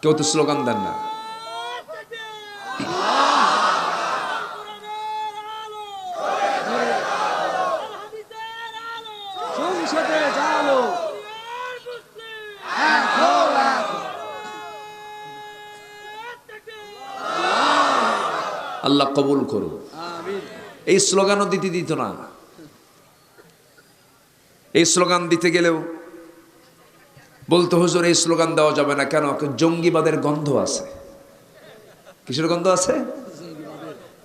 কেউ তো স্লোগান দেন না। আল্লাহ কবুল করুন। এই স্লোগানও দিতে দিত না। এই স্লোগান দিতে গেলেও বলতো, হুজুর এই স্লোগান দেওয়া যাবে না। কেন? জঙ্গিবাদের গন্ধ আছে। কিসের গন্ধ আছে?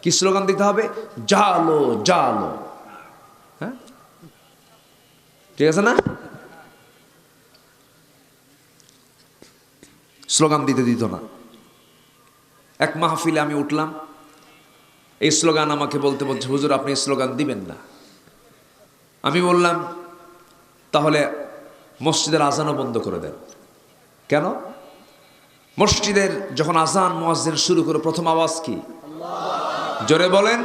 কি স্লোগান দিতে হবে? জালো জালো। হ্যাঁ, ঠিক আছে না? স্লোগান দিতে দিত না। এক মাহফিলে আমি উঠলাম, এই স্লোগান আমাকে বলতে বলছে, হুজুর আপনি স্লোগান দিবেন না। আমি বললাম, তাহলে মসজিদের আজানও বন্ধ করে দেন। কেন? মসজিদের যখন আজান মুয়াজ্জিন শুরু করে প্রথম আওয়াজ কি? জোরে বলেন।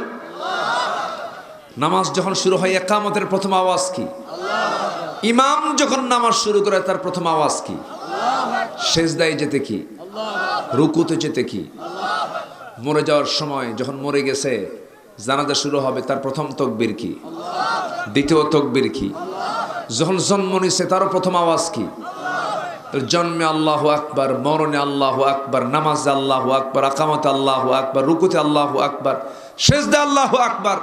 নামাজ যখন শুরু হয় ইকামতের প্রথম আওয়াজ কি? ইমাম যখন নামাজ শুরু করে তার প্রথম আওয়াজ কি? সেজদায় যেতে কি? রুকুতে যেতে কি? মরে যাওয়ার সময় যখন মরে গেছে জানাজা শুরু হবে তার প্রথম তাকবীর কি? দ্বিতীয় তাকবীর কি? যখন জন্ম নিছে তারও প্রথম আওয়াজ কি? জন্মে আল্লাহু আকবার, মরণে আল্লাহু আকবার, নামাজে আল্লাহু আকবার, ইকামতে আল্লাহু আকবার, রুকুতে আল্লাহু আকবার, সিজদা আল্লাহু আকবার।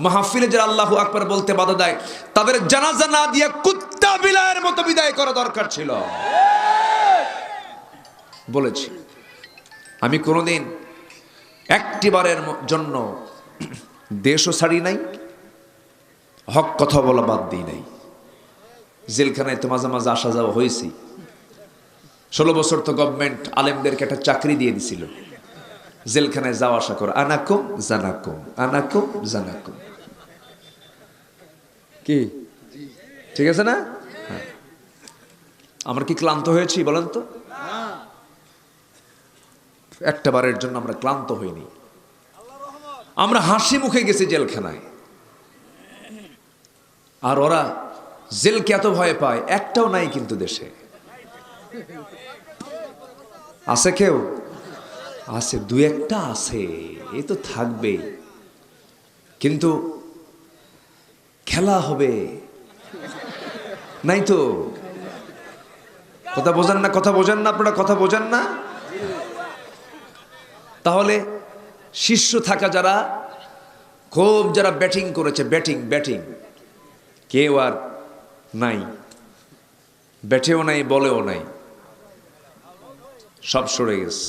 মাহফিলে যারা আল্লাহু আকবার বলতে বাধা দেয় তাদের জানাজা না দিয়ে কুত্তা বিলায়ের মতো বিদায় করা দরকার ছিল। বলেছি আমি কোনোদিন একটিবারের জন্য দেশও ছাড়ি নাই, হক কথা বলা বাদ দিই নাই। জেলখানায় তো মাঝে মাঝে আসা যাওয়া হয়েছি। 16 বছর তো গভর্নমেন্ট আলেমদেরকে একটা চাকরি দিয়ে দিছিল, জেলখানায় যাওয়া আসা করে। আনাকুম জানাকুম, আনাকুম জানাকুম। কি ঠিক আছে না? হ্যাঁ। আমরা কি ক্লান্ত হয়েছি বলেন তো? একটা বারের জন্য আমরা ক্লান্ত হইনি। আমরা হাসি মুখে গেছি জেলখানায়। আর ওরা জেলকে এত ভয় পায়, একটাও নাই কিন্তু দেশে। আছে কেউ? আছে, দু একটা আছে, এ তো থাকবে। কিন্তু খেলা হবে নাই তো। কথা বোঝেন না? কথা বোঝেন না আপনারা? কথা বোঝেন না? তাহলে শীর্ষ থাকা যারা খুব যারা ব্যাটিং করেছে, ব্যাটিং ব্যাটিং কেউ আর নাই, ব্যাটেও নাই, বলেও নাই, সব সরে গেছে।